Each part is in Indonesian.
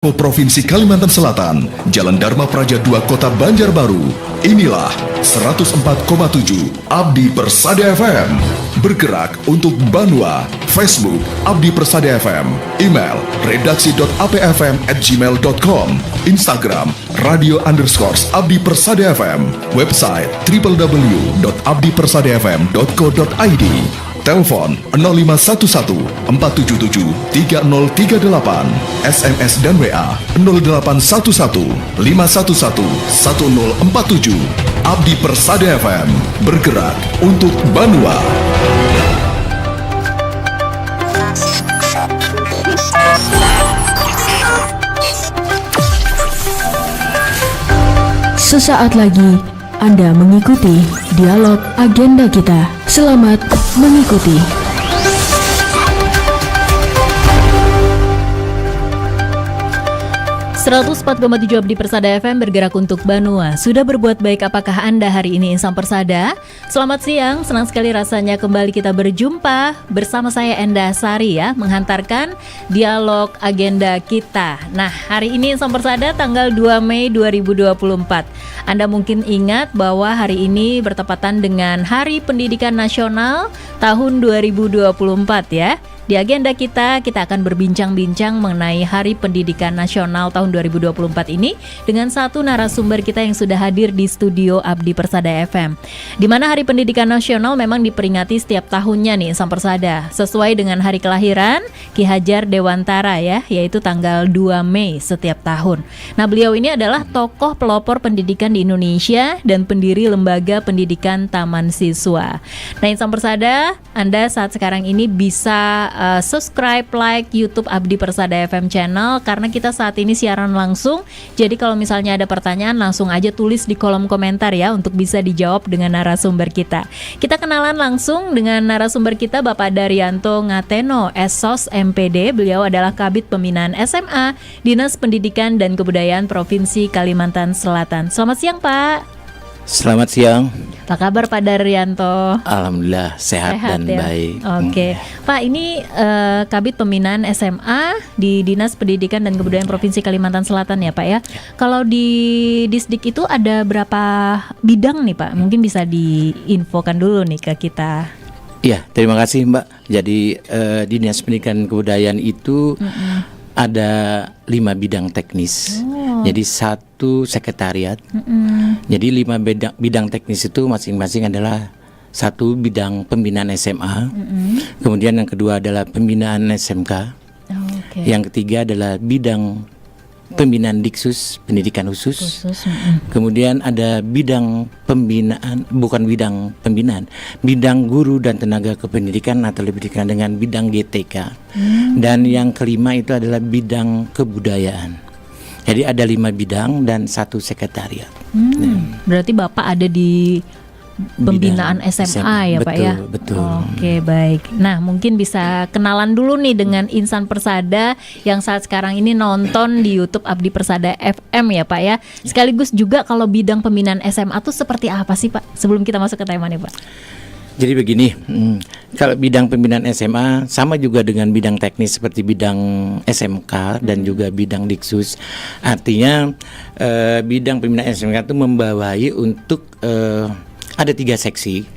Provinsi Kalimantan Selatan, Jalan Dharma Praja 2 Kota Banjarbaru. Inilah 104,7 Abdi Persada FM. Bergerak untuk Banua. Facebook Abdi Persada FM. Email redaksi.apfm@gmail.com. Instagram radio_Abdi Persada FM. Website www.abdipersadafm.co.id. Telepon 0511 477 3038. SMS dan WA 0811 511 1047. Abdi Persada FM, bergerak untuk Banua. Sesaat lagi Anda mengikuti dialog agenda kita. Selamat mengikuti. ...104,7 Abdi Persada FM bergerak untuk Banua. Sudah berbuat baik apakah Anda hari ini, insan Persada? Selamat siang, senang sekali rasanya kembali kita berjumpa bersama saya Endah Sari ya, menghantarkan dialog agenda kita. Nah, hari ini insan Persada tanggal 2 Mei 2024. Anda mungkin ingat bahwa hari ini bertepatan dengan Hari Pendidikan Nasional tahun 2024 ya. Di agenda kita akan berbincang-bincang mengenai Hari Pendidikan Nasional tahun 2024 ini dengan satu narasumber kita yang sudah hadir di studio Abdi Persada FM. Di mana Hari Pendidikan Nasional memang diperingati setiap tahunnya nih, insan Persada, sesuai dengan hari kelahiran Ki Hajar Dewantara ya, yaitu tanggal 2 Mei setiap tahun. Nah, beliau ini adalah tokoh pelopor pendidikan di Indonesia dan pendiri Lembaga Pendidikan Taman Siswa. Nah, insan Persada, Anda saat sekarang ini bisa subscribe, like YouTube Abdi Persada FM channel karena kita saat ini siaran langsung. Jadi kalau misalnya ada pertanyaan langsung aja tulis di kolom komentar ya untuk bisa dijawab dengan narasumber kita. Kita kenalan langsung dengan narasumber kita, Bapak Daryanto Ngateno, SOS MPD. Beliau adalah Kabid Pembinaan SMA Dinas Pendidikan dan Kebudayaan Provinsi Kalimantan Selatan. Selamat siang, Pak. Selamat siang. Apa kabar Pak Daryanto? Alhamdulillah sehat dan ya? baik. Oke. Pak, ini Kabid Pembinaan SMA di Dinas Pendidikan dan Kebudayaan Provinsi Kalimantan Selatan ya Pak ya. Kalau di Disdik itu ada berapa bidang nih Pak? Mungkin bisa diinfokan dulu nih ke kita. Iya, terima kasih Mbak. Jadi di Dinas Pendidikan dan Kebudayaan itu ada 5 bidang teknis. Jadi 1 sekretariat. Jadi 5 bidang teknis itu masing-masing adalah 1 bidang pembinaan SMA. Kemudian yang kedua adalah pembinaan SMK. Yang ketiga adalah bidang pembinaan Diksus, pendidikan khusus. Kemudian ada bidang pembinaan, bukan bidang pembinaan, bidang guru dan tenaga kependidikan atau lebih dikenal dengan bidang GTK. Dan yang kelima itu adalah bidang kebudayaan. Jadi ada 5 bidang dan 1 sekretariat. Berarti Bapak ada di pembinaan SMA ya betul, Pak ya? Betul. Oke, baik. Nah, mungkin bisa kenalan dulu nih dengan insan Persada yang saat sekarang ini nonton di YouTube Abdi Persada FM ya Pak ya. Sekaligus juga kalau bidang pembinaan SMA tuh seperti apa sih Pak? Sebelum kita masuk ke tema nih Pak. Jadi begini, kalau bidang pembinaan SMA sama juga dengan bidang teknis seperti bidang SMK dan juga bidang Diksus. Artinya bidang pembinaan SMK itu membawai untuk ada 3 seksi.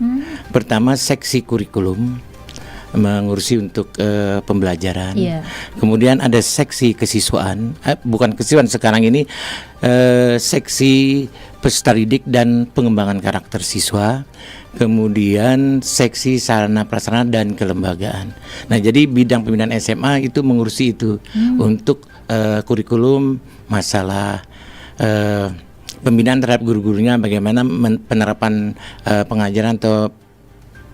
Pertama seksi kurikulum, mengurusi untuk pembelajaran. Kemudian ada seksi kesiswaan, bukan kesiswaan sekarang ini, seksi peserta didik dan pengembangan karakter siswa. Kemudian seksi sarana prasarana dan kelembagaan. Nah, jadi bidang pembinaan SMA itu mengurusi itu untuk kurikulum, masalah pembinaan terhadap guru-gurunya, bagaimana penerapan pengajaran atau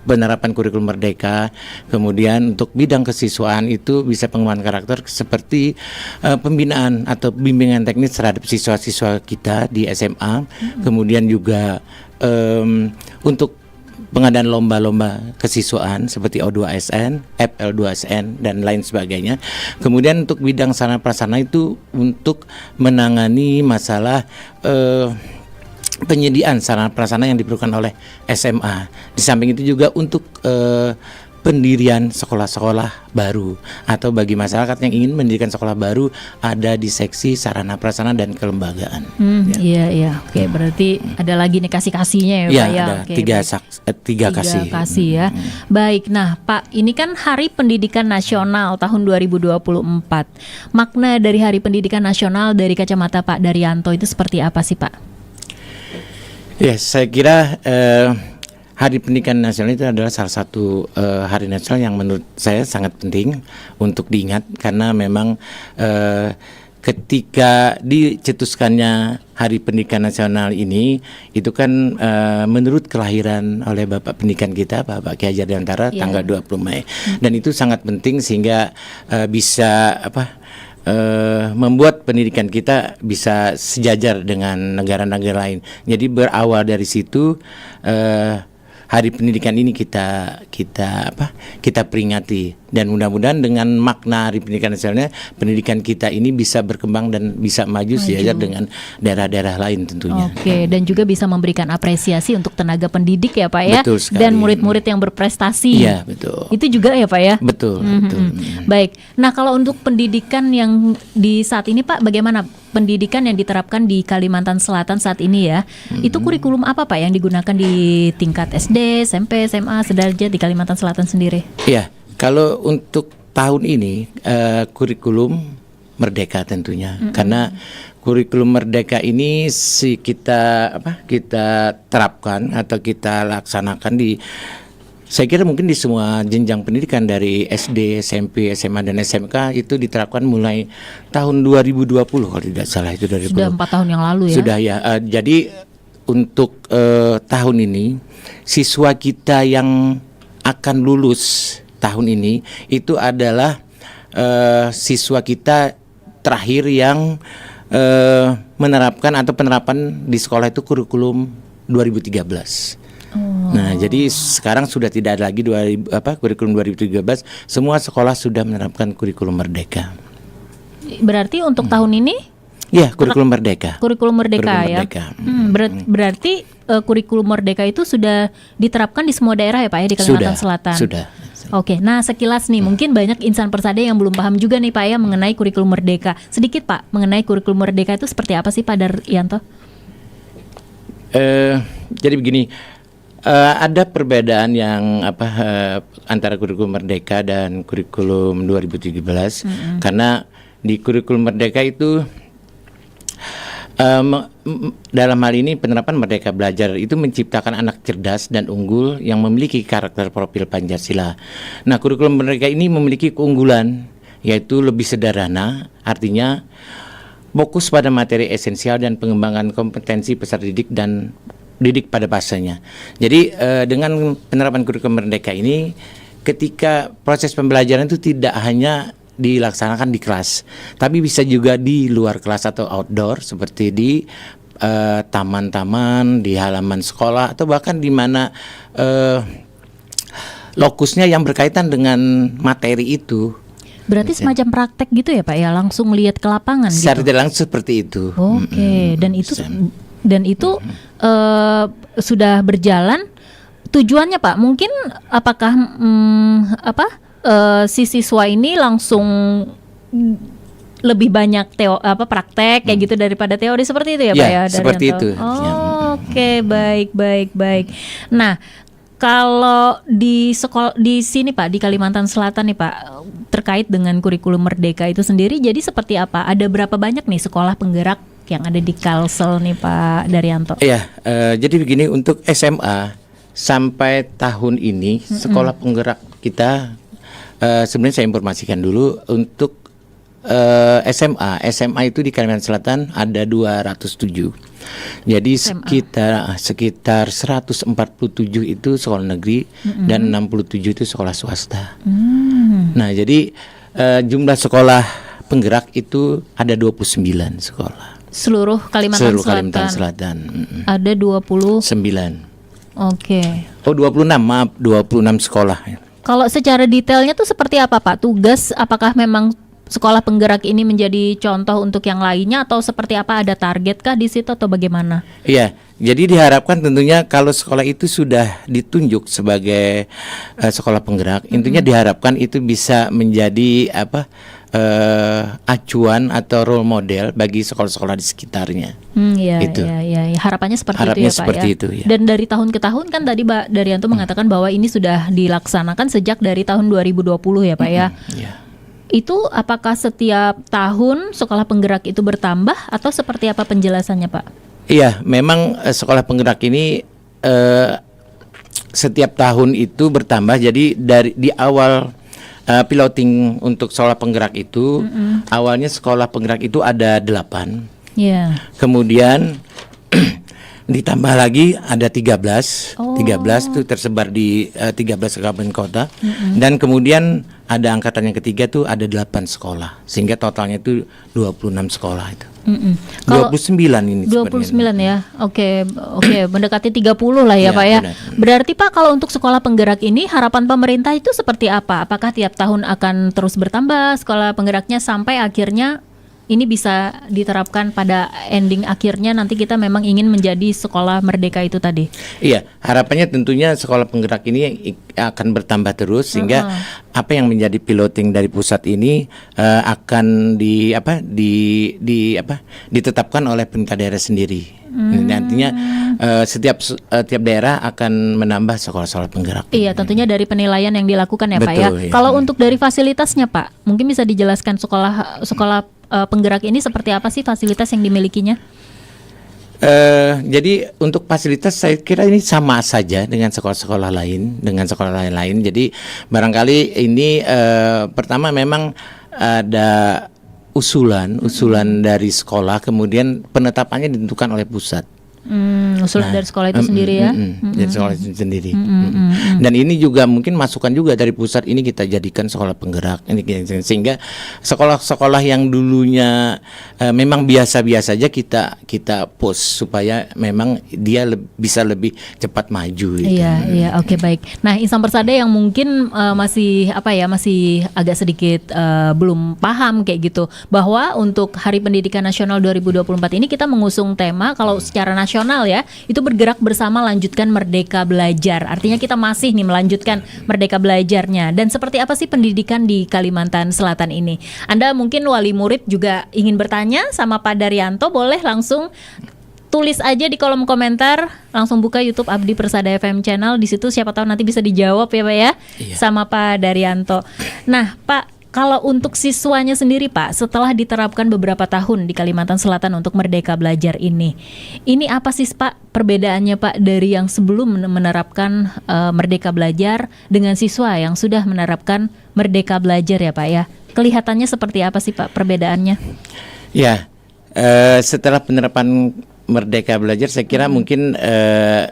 penerapan kurikulum merdeka. Kemudian untuk bidang kesiswaan itu bisa pengembangan karakter seperti pembinaan atau bimbingan teknis terhadap siswa-siswa kita di SMA. Kemudian juga untuk pengadaan lomba-lomba kesiswaan seperti O2SN, FL2SN dan lain sebagainya. Kemudian untuk bidang sarana prasarana itu untuk menangani masalah penyediaan sarana prasarana yang diperlukan oleh SMA. Di samping itu juga untuk pendirian sekolah-sekolah baru, atau bagi masyarakat yang ingin mendirikan sekolah baru ada di seksi sarana prasarana dan kelembagaan. Iya. Oke, berarti ada lagi nih kasih-kasihnya ya, Ya, Pak ya. ada Oke, tiga kasih. ya. Baik, nah Pak, ini kan Hari Pendidikan Nasional tahun 2024. Makna dari Hari Pendidikan Nasional dari kacamata Pak Daryanto itu seperti apa sih, Pak? Ya, saya kira Hari Pendidikan Nasional itu adalah salah satu hari nasional yang menurut saya sangat penting untuk diingat, karena memang ketika dicetuskannya Hari Pendidikan Nasional ini itu kan menurut kelahiran oleh Bapak Pendidikan kita, Bapak Ki Hajar Dewantara, tanggal 20 Mei. Dan itu sangat penting sehingga bisa membuat pendidikan kita bisa sejajar dengan negara-negara lain. Jadi berawal dari situ Hari Pendidikan ini kita peringati, dan mudah-mudahan dengan makna Hari Pendidikan Nasional, pendidikan kita ini bisa berkembang dan bisa maju sejajar dengan daerah-daerah lain tentunya. Oke, dan juga bisa memberikan apresiasi untuk tenaga pendidik ya Pak ya, Betul sekali. dan murid-murid yang berprestasi. Iya, betul. Itu juga ya Pak ya. Betul. Baik. Nah, kalau untuk pendidikan yang di saat ini Pak, bagaimana pendidikan yang diterapkan di Kalimantan Selatan saat ini ya? Itu kurikulum apa Pak yang digunakan di tingkat SD, SMP, SMA, sederajat di Kalimantan Selatan sendiri? Iya, kalau untuk tahun ini kurikulum Merdeka tentunya, karena kurikulum Merdeka ini kita terapkan atau kita laksanakan saya kira mungkin di semua jenjang pendidikan dari SD, SMP, SMA, dan SMK itu diterapkan mulai tahun 2020 kalau tidak salah, itu dari Sudah 4 tahun yang lalu ya? Sudah ya. Jadi untuk tahun ini siswa kita yang akan lulus tahun ini itu adalah siswa kita terakhir yang menerapkan atau penerapan di sekolah itu kurikulum 2013. Nah, jadi sekarang sudah tidak ada lagi kurikulum 2013, semua sekolah sudah menerapkan kurikulum Merdeka. Berarti untuk tahun ini? Ya, kurikulum Merdeka. Kurikulum Merdeka Kurikulum ya. Merdeka. Berarti kurikulum Merdeka itu sudah diterapkan di semua daerah ya Pak ya, di Kalimantan Selatan. Sudah. Oke, nah sekilas nih mungkin banyak insan persada yang belum paham juga nih Pak ya mengenai kurikulum Merdeka. Sedikit Pak, mengenai kurikulum Merdeka itu seperti apa sih Pak Daryanto? Jadi begini, ada perbedaan yang antara kurikulum Merdeka dan kurikulum 2017, karena di kurikulum Merdeka itu dalam hal ini penerapan Merdeka Belajar itu menciptakan anak cerdas dan unggul yang memiliki karakter profil Pancasila. Nah, kurikulum Merdeka ini memiliki keunggulan, yaitu lebih sederhana, artinya fokus pada materi esensial dan pengembangan kompetensi peserta didik dan didik pada bahasanya. Jadi dengan penerapan kurikulum Merdeka ini, ketika proses pembelajaran itu tidak hanya dilaksanakan di kelas, tapi bisa juga di luar kelas atau outdoor, seperti di taman-taman, di halaman sekolah, atau bahkan di mana lokusnya yang berkaitan dengan materi itu. Berarti semacam praktek gitu ya Pak ya, langsung lihat ke lapangan gitu. Secara tidak langsung seperti itu. Oke, dan itu sudah berjalan. Tujuannya Pak, mungkin apakah si siswa ini langsung lebih banyak praktek kayak gitu daripada teori, seperti itu ya Pak ya? Seperti itu. Oke, baik. Nah, kalau di sekolah di sini Pak, di Kalimantan Selatan nih Pak, terkait dengan kurikulum Merdeka itu sendiri, jadi seperti apa? Ada berapa banyak nih sekolah penggerak yang ada di Kalsel nih Pak Daryanto? Iya, jadi begini, untuk SMA sampai tahun ini sekolah penggerak kita, sebenarnya saya informasikan dulu untuk SMA itu di Kalimantan Selatan ada 207. Jadi sekitar 147 itu sekolah negeri dan 67 itu sekolah swasta. Nah, jadi jumlah sekolah penggerak itu ada 29 sekolah. Seluruh Kalimantan Selatan. Ada 29. Oke. Oh, 26 sekolah. Kalau secara detailnya tuh seperti apa Pak? Tugas apakah memang sekolah penggerak ini menjadi contoh untuk yang lainnya, atau seperti apa, ada target kah di situ atau bagaimana? Iya, jadi diharapkan tentunya kalau sekolah itu sudah ditunjuk sebagai sekolah penggerak, intinya diharapkan itu bisa menjadi acuan atau role model bagi sekolah-sekolah di sekitarnya. Itu. Ya. Harapannya seperti Harapannya itu ya Pak seperti ya. itu, ya. Dan dari tahun ke tahun kan tadi Pak Daryanto mengatakan bahwa ini sudah dilaksanakan sejak dari tahun 2020 ya Pak ya. Iya. Itu apakah setiap tahun sekolah penggerak itu bertambah atau seperti apa penjelasannya Pak? Iya, memang sekolah penggerak ini setiap tahun itu bertambah. Jadi di awal piloting untuk sekolah penggerak itu, awalnya sekolah penggerak itu ada 8. Iya. Kemudian ditambah lagi ada 13. 13 itu tersebar di 13 kabupaten kota. Dan kemudian ada angkatan yang ketiga tuh ada 8 sekolah. Sehingga totalnya itu 26 sekolah itu. Kalau 29 ini 29 sebenarnya. ya. Oke, mendekati 30 lah ya Ya, Pak ya. benar. Berarti Pak, kalau untuk sekolah penggerak ini harapan pemerintah itu seperti apa? Apakah tiap tahun akan terus bertambah sekolah penggeraknya sampai akhirnya ini bisa diterapkan pada ending akhirnya nanti kita memang ingin menjadi sekolah merdeka itu tadi? Iya, harapannya tentunya sekolah penggerak ini akan bertambah terus sehingga apa yang menjadi piloting dari pusat ini akan ditetapkan oleh pemerintah daerah sendiri. Nantinya setiap daerah akan menambah sekolah-sekolah penggerak. Iya, tentunya dari penilaian yang dilakukan ya Pak ya. Betul, iya. Kalau untuk dari fasilitasnya Pak, mungkin bisa dijelaskan sekolah penggerak ini seperti apa sih fasilitas yang dimilikinya? Jadi untuk fasilitas saya kira ini sama saja dengan sekolah-sekolah lain. Jadi barangkali ini pertama memang ada usulan dari sekolah, kemudian penetapannya ditentukan oleh pusat. Usulan dari sekolah itu sendiri ya? Dari sekolah itu sendiri. Dan ini juga mungkin masukan juga dari pusat, ini kita jadikan sekolah penggerak. Sehingga sekolah-sekolah yang dulunya memang biasa-biasa saja kita post supaya memang dia bisa lebih cepat maju. Gitu. Iya, oke, baik. Nah, Insan Persada yang mungkin masih agak sedikit belum paham kayak gitu, bahwa untuk Hari Pendidikan Nasional 2024 ini kita mengusung tema kalau secara nasional ya, itu bergerak bersama lanjutkan Merdeka Belajar. Artinya kita masih nih melanjutkan Merdeka Belajarnya. Dan seperti apa sih pendidikan di Kalimantan Selatan ini? Anda mungkin wali murid juga ingin bertanya sama Pak Daryanto, boleh langsung tulis aja di kolom komentar, langsung buka YouTube Abdi Persada FM channel, di situ siapa tahu nanti bisa dijawab ya Pak ya, sama Pak Daryanto. Nah Pak, kalau untuk siswanya sendiri Pak, setelah diterapkan beberapa tahun di Kalimantan Selatan untuk Merdeka Belajar ini apa sih Pak perbedaannya Pak dari yang sebelum menerapkan Merdeka Belajar dengan siswa yang sudah menerapkan Merdeka Belajar ya Pak ya? Kelihatannya seperti apa sih Pak perbedaannya? Ya, setelah penerapan Merdeka Belajar saya kira mungkin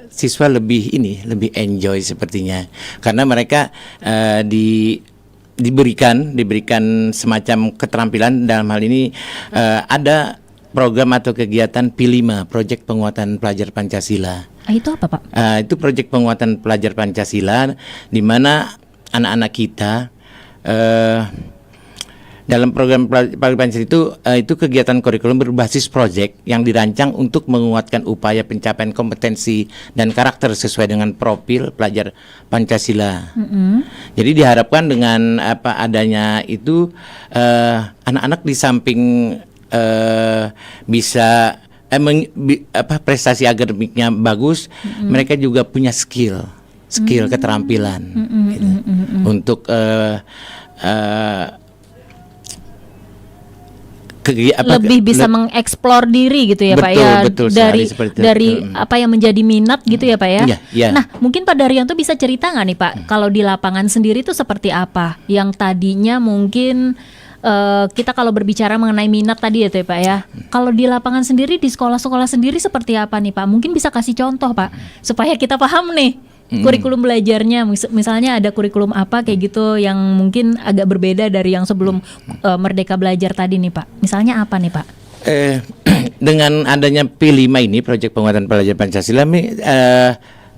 siswa lebih enjoy sepertinya, karena mereka diberikan semacam keterampilan. Dalam hal ini ada program atau kegiatan P5, Proyek Penguatan Pelajar Pancasila. Itu apa Pak? Itu proyek penguatan pelajar Pancasila, di mana anak-anak kita dalam program Pancasila itu kegiatan kurikulum berbasis proyek yang dirancang untuk menguatkan upaya pencapaian kompetensi dan karakter sesuai dengan profil pelajar Pancasila. Jadi diharapkan dengan adanya itu anak-anak di samping bisa prestasi akademiknya bagus, mereka juga punya skill keterampilan gitu, untuk lebih bisa mengeksplor diri gitu ya Pak ya, dari apa yang menjadi minat gitu ya Pak ya. Nah mungkin Pak Daryanto bisa cerita nggak nih Pak, kalau di lapangan sendiri itu seperti apa yang tadinya mungkin kita kalau berbicara mengenai minat tadi ya Pak ya, kalau di lapangan sendiri di sekolah-sekolah sendiri seperti apa nih Pak? Mungkin bisa kasih contoh Pak supaya kita paham nih kurikulum belajarnya, misalnya ada kurikulum apa kayak gitu yang mungkin agak berbeda dari yang sebelum Merdeka Belajar tadi nih Pak. Misalnya apa nih Pak? Dengan adanya P5 ini, Proyek Penguatan Pelajar Pancasila,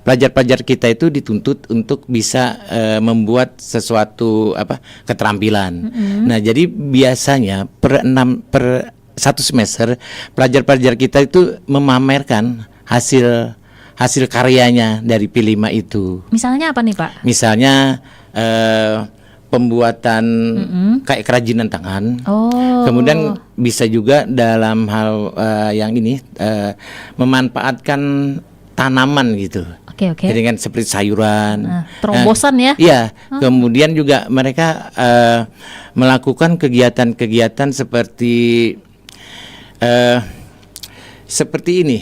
pelajar-pelajar kita itu dituntut untuk bisa membuat sesuatu keterampilan. Nah, jadi biasanya per satu semester pelajar-pelajar kita itu memamerkan hasil karyanya dari P5 itu. Misalnya apa nih Pak? Misalnya pembuatan kayak kerajinan tangan. Kemudian bisa juga dalam hal yang ini memanfaatkan tanaman gitu. Oke. Jadi kan seperti sayuran. Terobosan ya? Iya. Kemudian juga mereka melakukan kegiatan-kegiatan seperti ini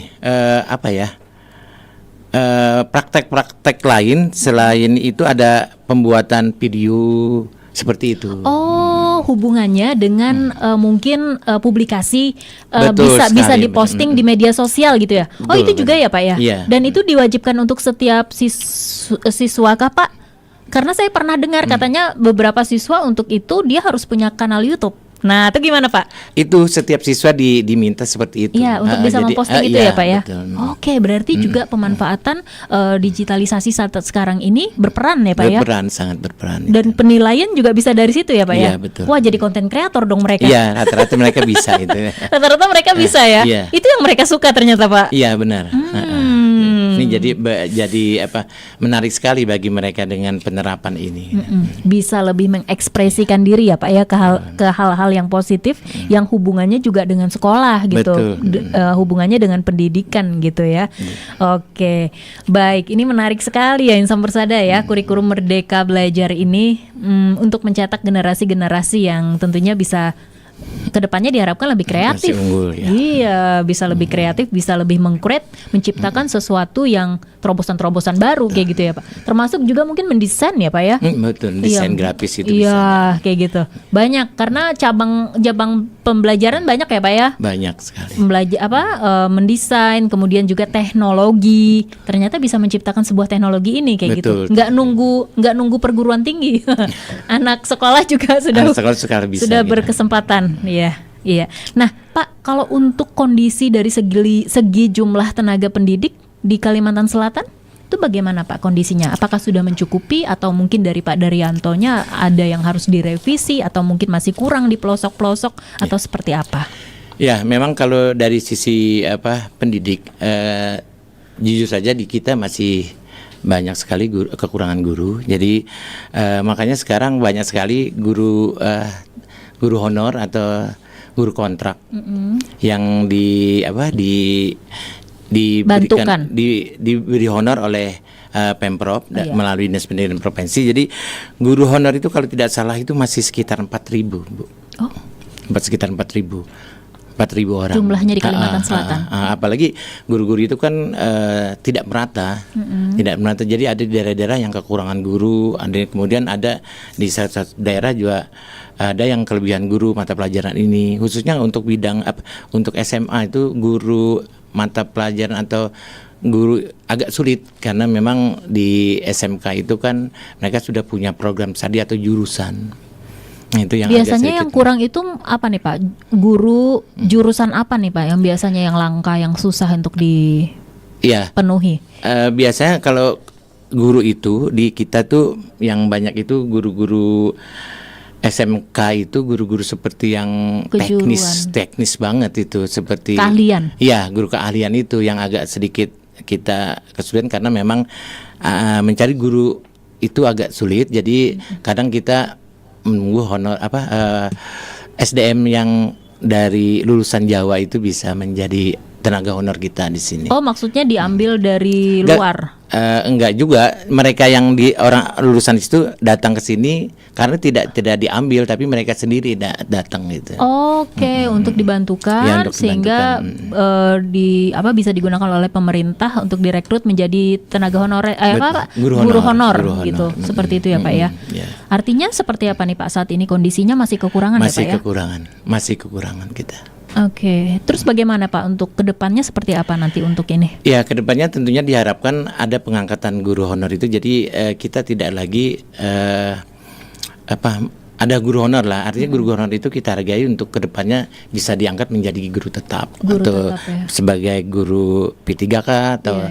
praktek-praktek lain selain itu ada pembuatan video seperti itu. Hubungannya dengan mungkin publikasi bisa sekali, diposting di media sosial gitu ya. Betul, itu juga ya Pak ya. Iya. Dan itu diwajibkan untuk setiap siswa kah Pak? Karena saya pernah dengar katanya beberapa siswa untuk itu dia harus punya kanal YouTube. Nah, itu gimana Pak? Itu setiap siswa diminta seperti itu. Iya, untuk bisa memposting itu ya Pak ya. Betul. Oke, berarti juga pemanfaatan digitalisasi saat sekarang ini berperan ya Pak ya. Sangat berperan. Dan penilaian juga bisa dari situ ya Pak ya. Iya, betul. Wah, jadi konten kreator dong mereka. Iya, rata-rata mereka bisa itu. Rata-rata mereka bisa ya. Iya. Itu yang mereka suka ternyata Pak. Iya, benar. Ini jadi menarik sekali bagi mereka dengan penerapan ini. Bisa lebih mengekspresikan diri ya Pak ya ke hal-hal yang positif yang hubungannya juga dengan sekolah gitu. Hubungannya dengan pendidikan gitu ya. Oke. Baik, ini menarik sekali ya Insan Persada ya, kurikulum Merdeka Belajar ini untuk mencetak generasi-generasi yang tentunya bisa kedepannya diharapkan lebih kreatif. Unggul, ya. Iya, bisa lebih kreatif, bisa lebih menciptakan sesuatu yang terobosan-terobosan baru kayak gitu ya Pak. Termasuk juga mungkin mendesain ya Pak ya. Betul, desain grafis itu iya, bisa. Kayak gitu. Banyak karena cabang pembelajaran banyak ya Pak ya. Banyak sekali. Mendesain, kemudian juga teknologi. Ternyata bisa menciptakan sebuah teknologi ini kayak gitu. Nggak nunggu perguruan tinggi. Anak sekolah juga sudah bisa, sudah gitu. Berkesempatan. Iya. Nah, Pak, kalau untuk kondisi dari segi jumlah tenaga pendidik di Kalimantan Selatan itu bagaimana Pak kondisinya? Apakah sudah mencukupi atau mungkin dari Pak Daryantonya ada yang harus direvisi atau mungkin masih kurang di pelosok-pelosok atau seperti apa? Ya, memang kalau dari sisi pendidik, jujur saja di kita masih banyak sekali kekurangan guru. Jadi makanya sekarang banyak sekali guru honor atau guru kontrak yang diberikan diberi honor oleh Pemprov melalui Dinas Pendidikan Provinsi. Jadi guru honor itu kalau tidak salah itu masih sekitar 4.000, Bu. Sekitar 4.000 orang. Jumlahnya di Kalimantan Selatan. Apalagi guru-guru itu kan tidak merata. Tidak merata. Jadi ada di daerah-daerah yang kekurangan guru, kemudian ada di satu daerah juga ada yang kelebihan guru mata pelajaran ini, khususnya untuk bidang untuk SMA itu guru mata pelajaran atau guru agak sulit karena memang di SMK itu kan mereka sudah punya program studi atau jurusan. Itu yang biasanya yang kurang itu apa nih Pak? Guru jurusan apa nih Pak yang biasanya yang langka, yang susah untuk dipenuhi? Biasanya kalau guru itu di kita tuh yang banyak itu guru-guru SMK itu guru-guru seperti yang teknis banget itu, seperti keahlian. Iya, guru keahlian itu yang agak sedikit kita kesulitan karena memang mencari guru itu agak sulit. Jadi kadang kita menunggu honor SDM yang dari lulusan Jawa itu bisa menjadi tenaga honor kita di sini. Oh, maksudnya diambil dari luar? Enggak juga, mereka yang orang lulusan itu datang ke sini karena tidak diambil, tapi mereka sendiri datang gitu. Oke, untuk dibantukan ya, sehingga bisa digunakan oleh pemerintah untuk direkrut menjadi tenaga honorer, guru honor gitu. Seperti itu ya Pak ya. Yeah. Artinya seperti apa nih Pak saat ini kondisinya masih kekurangan ya Pak ya? Masih kekurangan kita. Oke, terus bagaimana Pak untuk kedepannya seperti apa nanti untuk ini? Ya, kedepannya tentunya diharapkan ada pengangkatan guru honor itu. Jadi kita tidak lagi ada guru honor lah. Artinya guru honor itu kita hargai untuk kedepannya bisa diangkat menjadi guru tetap atau tetap, ya, sebagai guru P3K atau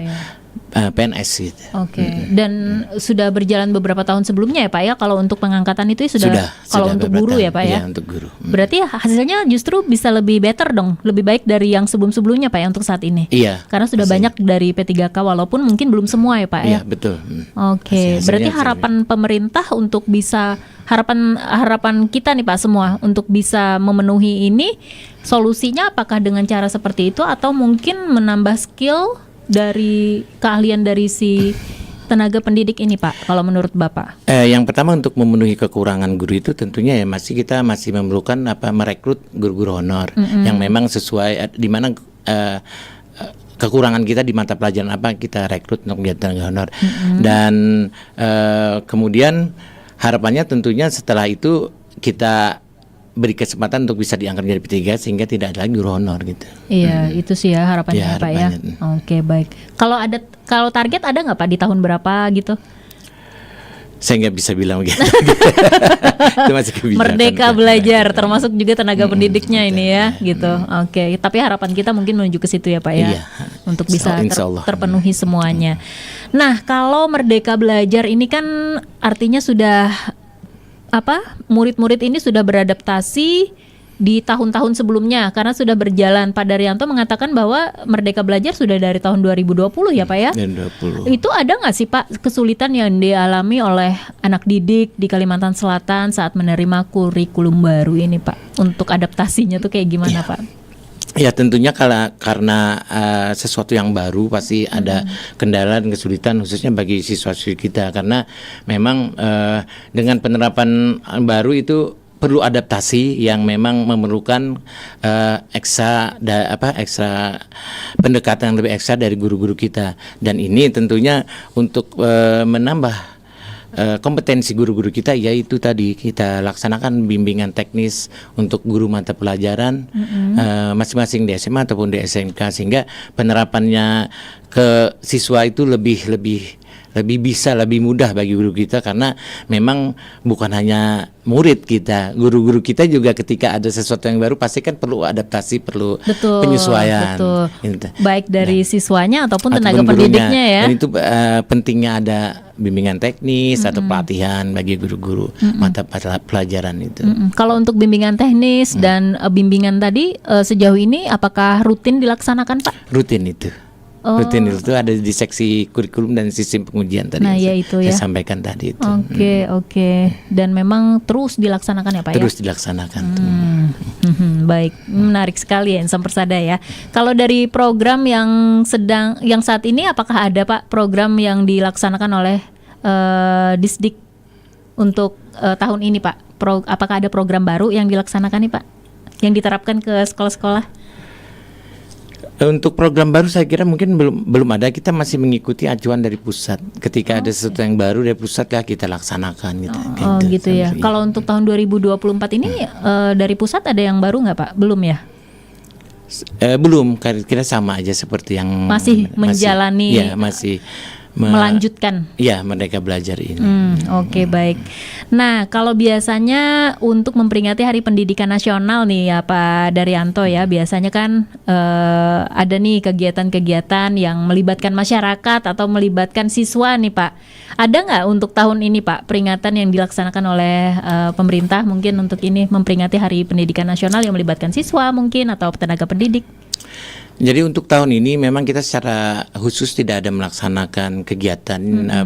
PNS gitu. Oke. Dan sudah berjalan beberapa tahun sebelumnya ya Pak ya, kalau untuk pengangkatan itu sudah kalau untuk guru ya Pak ya. Iya, untuk guru. Berarti hasilnya justru bisa lebih better dong, lebih baik dari yang sebelum-sebelumnya Pak ya untuk saat ini. Iya. Karena sudah banyak dari P3K walaupun mungkin belum semua ya Pak ya. Iya, betul. Oke. Berarti harapan pemerintah untuk bisa harapan kita nih Pak semua untuk bisa memenuhi ini, solusinya apakah dengan cara seperti itu atau mungkin menambah skill dari keahlian dari si tenaga pendidik ini Pak, kalau menurut Bapak? Yang pertama untuk memenuhi kekurangan guru itu tentunya ya kita masih memerlukan merekrut guru-guru honor yang memang sesuai di mana kekurangan kita di mata pelajaran apa kita rekrut untuk menjadi tenaga honor. Dan kemudian harapannya tentunya setelah itu kita beri kesempatan untuk bisa diangkat jadi P3 sehingga tidak ada lagi guru honor gitu. Iya, itu sih ya harapannya Pak ya. Oke, baik. Kalau target ada nggak Pak di tahun berapa gitu? Saya nggak bisa bilang gitu. Itu masih kebijakan. Merdeka belajar, termasuk juga tenaga pendidiknya ini ya, gitu. Oke, tapi harapan kita mungkin menuju ke situ ya Pak ya, untuk bisa terpenuhi semuanya. Nah, kalau Merdeka Belajar ini kan artinya sudah murid-murid ini sudah beradaptasi di tahun-tahun sebelumnya karena sudah berjalan. Pak Daryanto mengatakan bahwa Merdeka Belajar sudah dari tahun 2020 ya Pak ya. 20. Itu ada nggak sih Pak kesulitan yang dialami oleh anak didik di Kalimantan Selatan saat menerima kurikulum baru ini Pak? Untuk adaptasinya tuh kayak gimana Pak? Ya tentunya karena sesuatu yang baru pasti ada kendala dan kesulitan khususnya bagi siswa-siswi kita karena memang dengan penerapan baru itu perlu adaptasi yang memang memerlukan ekstra pendekatan yang lebih ekstra dari guru-guru kita dan ini tentunya untuk menambah kompetensi guru-guru kita yaitu tadi kita laksanakan bimbingan teknis untuk guru mata pelajaran masing-masing di SMA ataupun di SMK sehingga penerapannya ke siswa itu lebih bisa lebih mudah bagi guru kita karena memang bukan hanya murid kita, guru-guru kita juga ketika ada sesuatu yang baru pasti kan perlu adaptasi, perlu penyesuaian. Betul. Baik dari siswanya ataupun tenaga pendidiknya ya. Dan itu pentingnya ada bimbingan teknis atau pelatihan bagi guru-guru mata pelajaran itu. Kalau untuk bimbingan teknis dan bimbingan tadi sejauh ini apakah rutin dilaksanakan Pak? Rutin itu. Rutin itu ada di seksi kurikulum dan sistem pengujian tadi. Nah, ya itu ya. Saya sampaikan tadi itu. Oke. Dan memang terus dilaksanakan ya Pak terus dilaksanakan. Baik, menarik sekali ya Insan Persada ya. Kalau dari program yang saat ini apakah ada Pak program yang dilaksanakan oleh Disdik untuk tahun ini Pak? Apakah ada program baru yang dilaksanakan nih Pak? Yang diterapkan ke sekolah-sekolah? Untuk program baru saya kira mungkin belum ada, kita masih mengikuti acuan dari pusat. Ketika ada sesuatu yang baru dari pusat ya kita laksanakan gitu. Gitu ya. Kalau untuk tahun 2024 ini dari pusat ada yang baru nggak Pak? Belum ya? Belum, kira-kira sama aja seperti yang masih menjalani. Masih melanjutkan. Ya, Merdeka Belajar ini. Oke, baik. Nah, kalau biasanya untuk memperingati Hari Pendidikan Nasional nih ya Pak Daryanto ya, biasanya kan ada nih kegiatan-kegiatan yang melibatkan masyarakat atau melibatkan siswa nih Pak. Ada nggak untuk tahun ini Pak peringatan yang dilaksanakan oleh pemerintah mungkin untuk ini memperingati Hari Pendidikan Nasional yang melibatkan siswa mungkin atau tenaga pendidik? Jadi untuk tahun ini memang kita secara khusus tidak ada melaksanakan kegiatan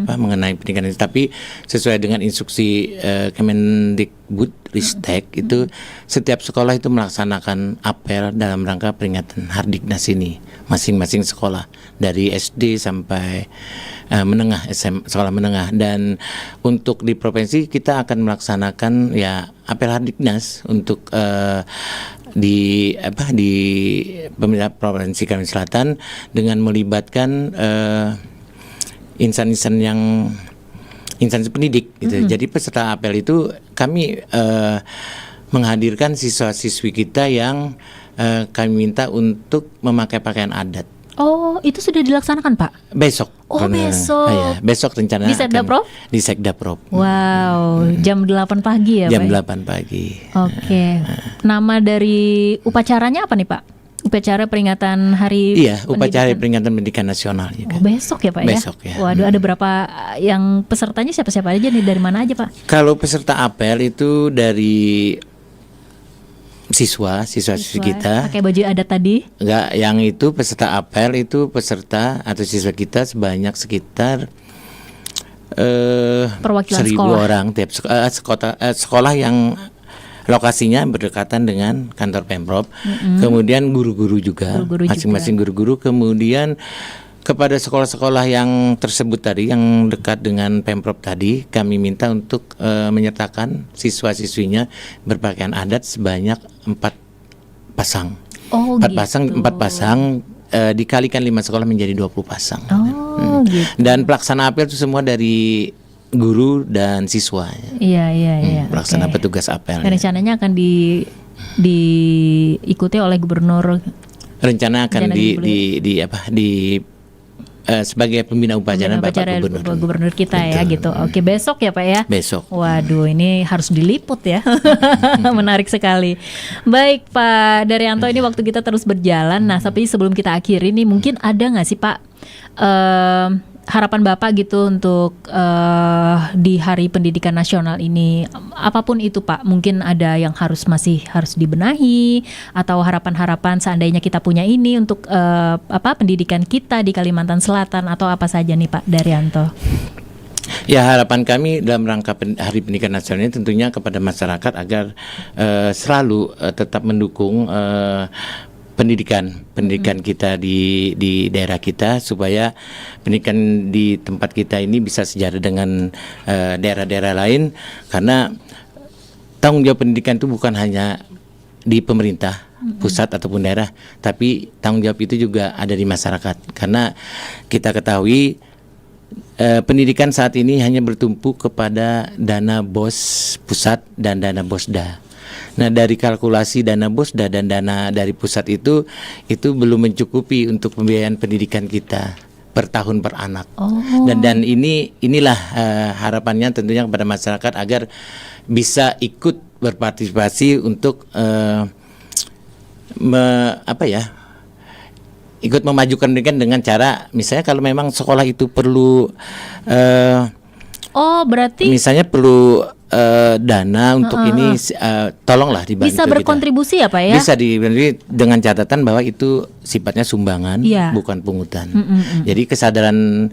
mengenai pendidikan ini, tapi sesuai dengan instruksi Kemendikbud Ristek itu setiap sekolah itu melaksanakan apel dalam rangka peringatan Hardiknas ini masing-masing sekolah dari SD sampai menengah sekolah menengah. Dan untuk di provinsi kita akan melaksanakan ya apel Hardiknas untuk di pemerintah provinsi Kalimantan Selatan dengan melibatkan insan-insan pendidik gitu. Jadi peserta apel itu kami menghadirkan siswa-siswi kita yang kami minta untuk memakai pakaian adat. Oh, itu sudah dilaksanakan Pak? Besok. Besok. Ya, besok rencana di Sekdaprov? Di Sekdaprov. Wow, jam 8 pagi ya Pak? Jam 8 pagi. Oke. Nama dari upacaranya apa nih Pak? upacara peringatan Hari Iya, upacara Pendidikan. peringatan pendidikan nasional juga. Oh, besok ya Pak Besok, ya? ya. Waduh, ada berapa yang pesertanya siapa-siapa aja nih, dari mana aja Pak? Kalau peserta apel itu dari siswa-siswi kita. Pakai baju adat tadi? Enggak, yang itu peserta apel itu peserta atau siswa kita sebanyak sekitar Perwakilan 1.000 sekolah. orang tiap sekolah yang lokasinya berdekatan dengan kantor Pemprov. Kemudian guru-guru juga, Guru-guru masing-masing guru-guru. Kemudian kepada sekolah-sekolah yang tersebut tadi, yang dekat dengan Pemprov tadi, kami minta untuk menyertakan siswa-siswinya berpakaian adat sebanyak 4 pasang. Oh, 4 gitu. pasang, 4 pasang dikalikan 5 sekolah menjadi 20 pasang. Oh, gitu. Dan pelaksana apel itu semua dari guru dan siswa. Iya. Pelaksana Oke. petugas apel. Dan rencananya akan diikuti oleh gubernur. Rencana akan Rencana sebagai pembina upacara Bapak upacara Gubernur. kita ya Betul. gitu. Oke, besok ya Pak ya. Besok. Waduh, ini harus diliput ya. Menarik sekali. Baik Pak Daryanto, ini waktu kita terus berjalan. Nah, tapi sebelum kita akhiri nih, mungkin ada nggak sih Pak harapan Bapak gitu untuk di Hari Pendidikan Nasional ini, apapun itu Pak, mungkin ada yang masih harus dibenahi, atau harapan-harapan seandainya kita punya ini untuk pendidikan kita di Kalimantan Selatan, atau apa saja nih Pak Daryanto? Ya, harapan kami dalam rangka Hari Pendidikan Nasional ini tentunya kepada masyarakat agar selalu tetap mendukung pendidikan kita di daerah kita, supaya pendidikan di tempat kita ini bisa sejajar dengan daerah-daerah lain, karena tanggung jawab pendidikan itu bukan hanya di pemerintah pusat ataupun daerah, tapi tanggung jawab itu juga ada di masyarakat, karena kita ketahui pendidikan saat ini hanya bertumpu kepada dana BOS pusat dan dana BOSDA. Nah, dari kalkulasi dana BOSDA dan dana dari pusat itu belum mencukupi untuk pembiayaan pendidikan kita per tahun per anak. Dan inilah harapannya tentunya kepada masyarakat agar bisa ikut berpartisipasi untuk ikut memajukan pendidikan dengan cara, misalnya kalau memang sekolah itu perlu berarti misalnya perlu dana untuk ini, tolonglah dibantu. bisa berkontribusi ya Pak ya? Bisa dengan catatan bahwa itu sifatnya sumbangan, bukan pungutan. Jadi kesadaran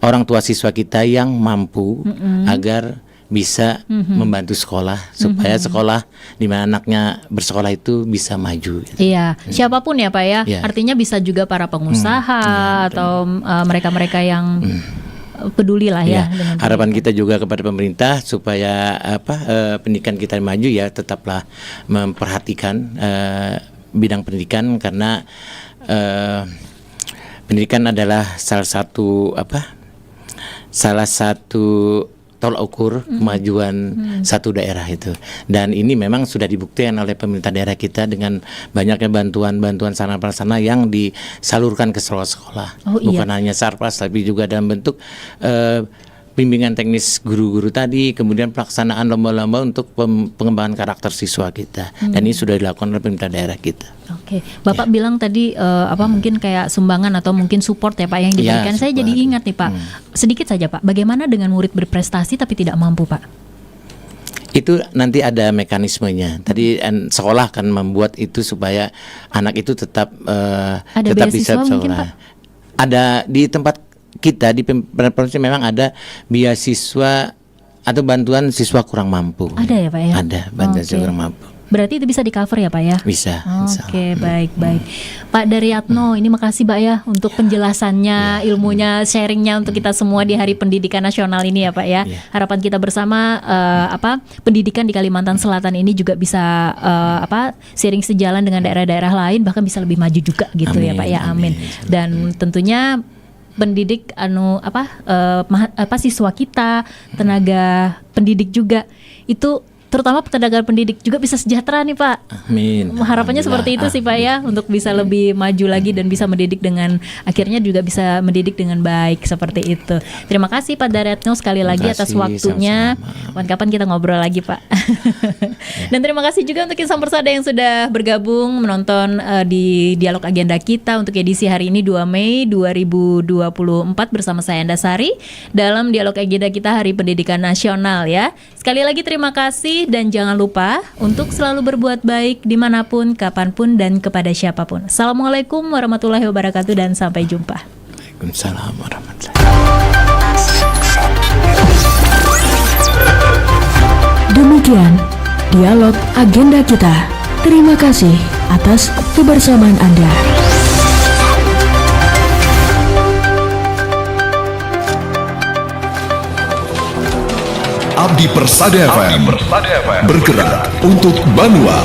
orang tua siswa kita yang mampu agar bisa membantu sekolah, supaya sekolah di mana anaknya bersekolah itu bisa maju. Iya, siapapun ya Pak ya. Ya. Artinya bisa juga para pengusaha atau mereka-mereka yang peduli lah ya. Dengan harapan kita juga kepada pemerintah supaya pendidikan kita maju, ya tetaplah memperhatikan bidang pendidikan, karena pendidikan adalah salah satu tolak ukur kemajuan satu daerah itu. Dan ini memang sudah dibuktikan oleh pemerintah daerah kita dengan banyaknya bantuan sarana prasarana yang disalurkan ke sekolah-sekolah. Bukan hanya sarpras, tapi juga dalam bentuk bimbingan teknis guru-guru tadi, kemudian pelaksanaan lomba-lomba untuk pengembangan karakter siswa kita. Dan ini sudah dilakukan oleh pemerintah daerah kita. Oke, Bapak bilang tadi mungkin kayak sumbangan atau mungkin support ya Pak yang diberikan. Saya jadi ingat nih Pak, sedikit saja Pak, bagaimana dengan murid berprestasi tapi tidak mampu Pak? Itu nanti ada mekanismenya. Tadi sekolah akan membuat itu supaya anak itu tetap bisa sekolah. Ada di tempat kita di provinsi memang ada beasiswa atau bantuan siswa kurang mampu. Ada ya Pak ya? Ada bantuan siswa kurang mampu. Berarti itu bisa di cover ya Pak ya? Bisa. Oke, baik. Pak Daryatno, ini makasih Pak ya untuk penjelasannya, ilmunya, sharingnya untuk kita semua di Hari Pendidikan Nasional ini ya Pak ya. Harapan kita bersama pendidikan di Kalimantan Selatan ini juga bisa seiring sejalan dengan daerah-daerah lain, bahkan bisa lebih maju juga gitu. Amin, ya Pak ya. Amin. Dan tentunya pendidik siswa kita, tenaga pendidik juga itu terutama tenaga pendidik juga bisa sejahtera nih Pak. Amin. Harapannya seperti itu sih Pak ya, untuk bisa lebih maju lagi dan bisa mendidik dengan, akhirnya juga bisa mendidik dengan baik seperti itu. Terima kasih Pak Daretno sekali lagi atas waktunya. Kapan-kapan kita ngobrol lagi Pak. Dan terima kasih juga untuk Insan Persada yang sudah bergabung menonton di dialog agenda kita untuk edisi hari ini 2 Mei 2024 bersama saya Enda Sari dalam dialog agenda kita Hari Pendidikan Nasional ya. Sekali lagi terima kasih dan jangan lupa untuk selalu berbuat baik dimanapun, kapanpun, dan kepada siapapun. Assalamualaikum warahmatullahi wabarakatuh dan sampai jumpa. Waalaikumsalam warahmatullahi wabarakatuh. Demikian dialog agenda kita. Terima kasih atas kebersamaan Anda. Abdi Persada FM bergerak untuk Banua.